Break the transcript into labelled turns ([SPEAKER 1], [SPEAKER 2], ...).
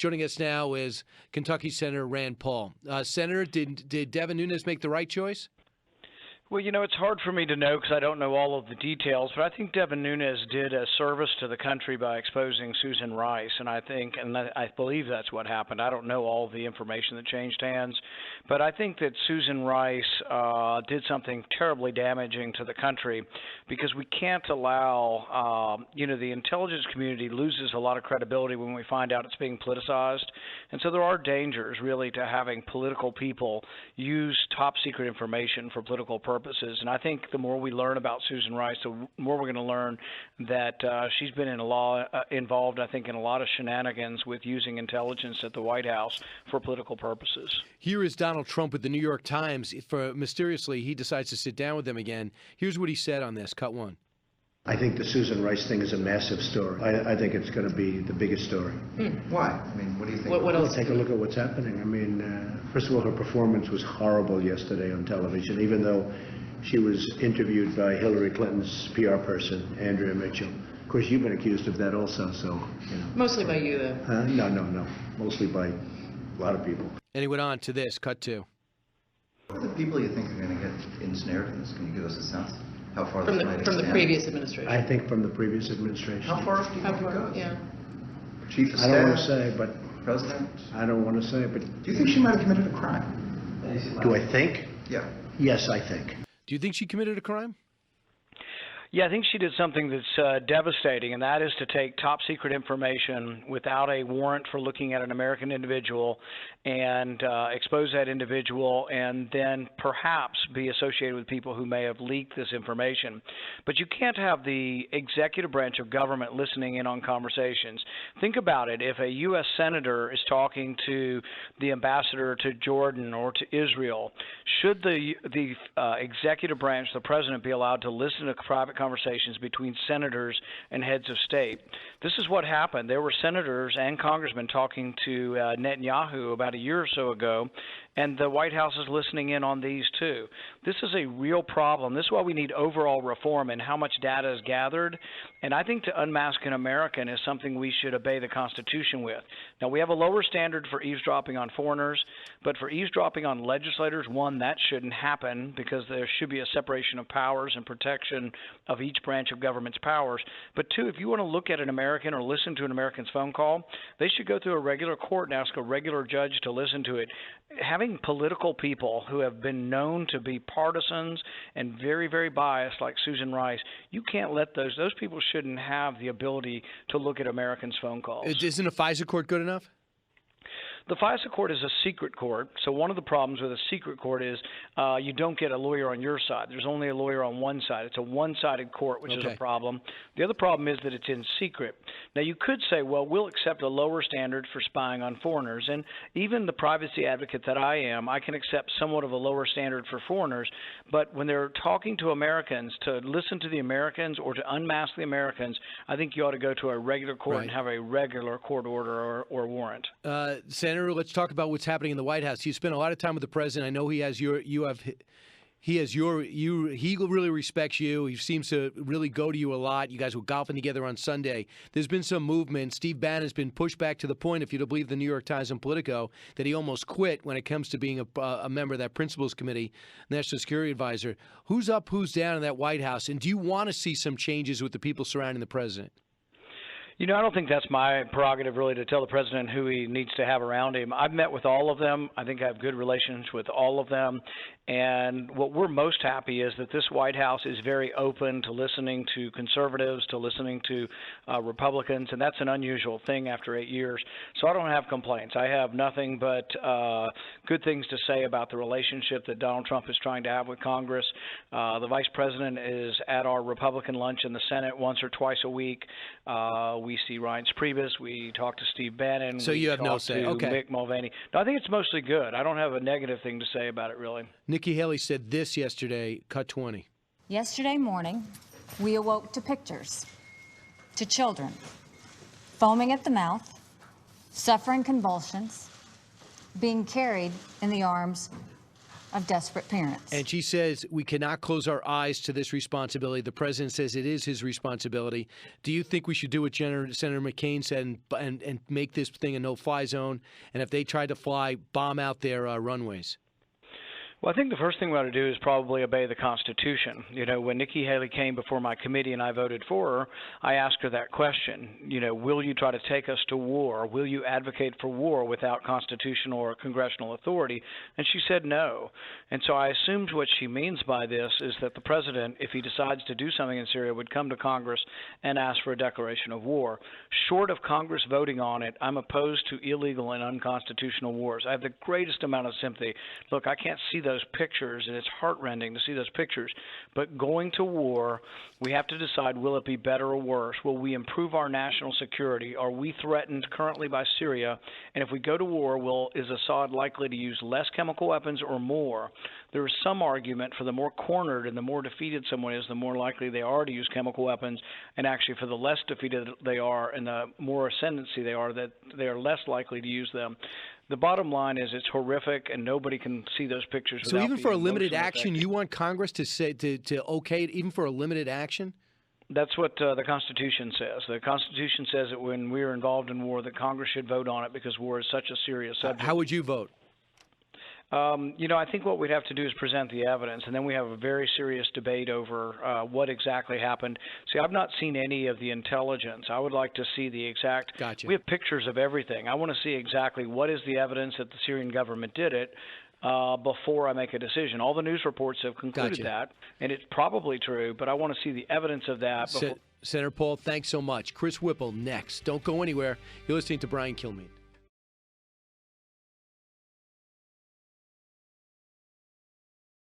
[SPEAKER 1] Joining us now is Kentucky Senator Rand Paul. Senator, did Devin Nunes make the right choice?
[SPEAKER 2] Well, it's hard for me to know because I don't know all of the details, but I think Devin Nunes did a service to the country by exposing Susan Rice, and I believe that's what happened. I don't know all of the information that changed hands, but I think that Susan Rice did something terribly damaging to the country because we can't allow, the intelligence community loses a lot of credibility when we find out it's being politicized, and so there are dangers really to having political people use top secret information for political purposes. And I think the more we learn about Susan Rice, the more we're going to learn that she's been involved, I think, in a lot of shenanigans with using intelligence at the White House for political purposes.
[SPEAKER 1] Here is Donald Trump with the New York Times. Mysteriously, he decides to sit down with them again. Here's what he said on this. Cut one.
[SPEAKER 3] I think the Susan Rice thing is a massive story. I think it's going to be the biggest story.
[SPEAKER 4] Why? I mean, what do you think?
[SPEAKER 3] What else? Take a look at what's happening. I mean, first of all, her performance was horrible yesterday on television, even though she was interviewed by Hillary Clinton's PR person, Andrea Mitchell. Of course, you've been accused of that also, so,
[SPEAKER 5] Mostly by you, though.
[SPEAKER 3] No. Mostly by a lot of people.
[SPEAKER 1] And he went on to this. Cut two.
[SPEAKER 4] What are the people you think are going to get ensnared in this? Can you give us a sense? How far
[SPEAKER 5] from the previous administration?
[SPEAKER 3] I think from the previous administration.
[SPEAKER 4] How far do you think it goes?
[SPEAKER 5] Yeah.
[SPEAKER 4] Chief of Staff?
[SPEAKER 3] I don't want to say, but...
[SPEAKER 4] President?
[SPEAKER 3] I don't want to say, but...
[SPEAKER 4] Do you think she might have committed a crime?
[SPEAKER 3] Do I think?
[SPEAKER 4] Yeah.
[SPEAKER 3] Yes, I think.
[SPEAKER 1] Do you think she committed a crime?
[SPEAKER 2] Yeah, I think she did something that's devastating, and that is to take top secret information without a warrant for looking at an American individual and expose that individual and then perhaps be associated with people who may have leaked this information. But you can't have the executive branch of government listening in on conversations. Think about it. If a U.S. senator is talking to the ambassador to Jordan or to Israel, should the executive branch, the president, be allowed to listen to private conversations between senators and heads of state? This is what happened. There were senators and congressmen talking to Netanyahu about a year or so ago, and the White House is listening in on these too. This is a real problem. This is why we need overall reform in how much data is gathered. And I think to unmask an American is something we should obey the Constitution with. Now, we have a lower standard for eavesdropping on foreigners, but for eavesdropping on legislators, one, that shouldn't happen because there should be a separation of powers and protection of each branch of government's powers. But two, if you want to look at an American or listen to an American's phone call, they should go through a regular court and ask a regular judge to listen to it. Having political people who have been known to be partisans and very, very biased like Susan Rice, you can't let those people shouldn't have the ability to look at Americans' phone calls.
[SPEAKER 1] Isn't a FISA court good enough?
[SPEAKER 2] The FISA court is a secret court, so one of the problems with a secret court is you don't get a lawyer on your side. There's only a lawyer on one side. It's a one-sided court, which is a problem. The other problem is that it's in secret. Now, you could say, well, we'll accept a lower standard for spying on foreigners, and even the privacy advocate that I am, I can accept somewhat of a lower standard for foreigners, but when they're talking to Americans, to listen to the Americans or to unmask the Americans, I think you ought to go to a regular court and have a regular court order or warrant.
[SPEAKER 1] Senator, let's talk about what's happening in the White House. You spent a lot of time with the president. I know he really respects you. He seems to really go to you a lot. You guys were golfing together on Sunday. There's been some movement. Steve Bannon's been pushed back to the point, if you don't believe the New York Times and Politico, that he almost quit when it comes to being a member of that Principals Committee, National Security Advisor. Who's up, who's down in that White House? And do you want to see some changes with the people surrounding the president?
[SPEAKER 2] I don't think that's my prerogative, really, to tell the president who he needs to have around him. I've met with all of them. I think I have good relations with all of them. And what we're most happy is that this White House is very open to listening to conservatives, to listening to Republicans, and that's an unusual thing after 8 years. So I don't have complaints. I have nothing but good things to say about the relationship that Donald Trump is trying to have with Congress. The vice president is at our Republican lunch in the Senate once or twice a week. We see Reince Priebus. We talk to Steve Bannon.
[SPEAKER 1] So you have no say. Okay.
[SPEAKER 2] Mick Mulvaney. No, I think it's mostly good. I don't have a negative thing to say about it, really.
[SPEAKER 1] Nikki Haley said this yesterday, cut 20.
[SPEAKER 6] Yesterday morning, we awoke to pictures, to children foaming at the mouth, suffering convulsions, being carried in the arms of desperate parents.
[SPEAKER 1] And she says we cannot close our eyes to this responsibility. The president says it is his responsibility. Do you think we should do what Senator McCain said and make this thing a no-fly zone? And if they tried to fly, bomb out their runways?
[SPEAKER 2] Well, I think the first thing we ought to do is probably obey the Constitution. You know, when Nikki Haley came before my committee and I voted for her, I asked her that question. You know, will you try to take us to war? Will you advocate for war without constitutional or congressional authority? And she said no. And so I assumed what she means by this is that the president, if he decides to do something in Syria, would come to Congress and ask for a declaration of war. Short of Congress voting on it, I'm opposed to illegal and unconstitutional wars. I have the greatest amount of sympathy. Look, I can't see those pictures, and it's heartrending to see those pictures. But going to war, we have to decide, will it be better or worse? Will we improve our national security? Are we threatened currently by Syria? And if we go to war, is Assad likely to use less chemical weapons or more? There is some argument for the more cornered and the more defeated someone is, the more likely they are to use chemical weapons, and actually for the less defeated they are and the more ascendancy they are, that they are less likely to use them. The bottom line is it's horrific, and nobody can see those pictures.
[SPEAKER 1] So even for a limited action, you want Congress to say to okay it, even for a limited action?
[SPEAKER 2] That's what the Constitution says. The Constitution says that when we are involved in war, that Congress should vote on it because war is such a serious subject.
[SPEAKER 1] How would you vote?
[SPEAKER 2] You know, I think what we'd have to do is present the evidence, and then we have a very serious debate over what exactly happened. See, I've not seen any of the intelligence. I would like to see the exact.
[SPEAKER 1] Gotcha.
[SPEAKER 2] We have pictures of everything. I want to see exactly what is the evidence that the Syrian government did it before I make a decision. All the news reports have concluded
[SPEAKER 1] Gotcha.
[SPEAKER 2] that, and it's probably true, but I want to see the evidence of that before.
[SPEAKER 1] Senator Paul, thanks so much. Chris Whipple next. Don't go anywhere. You're listening to Brian Kilmeade.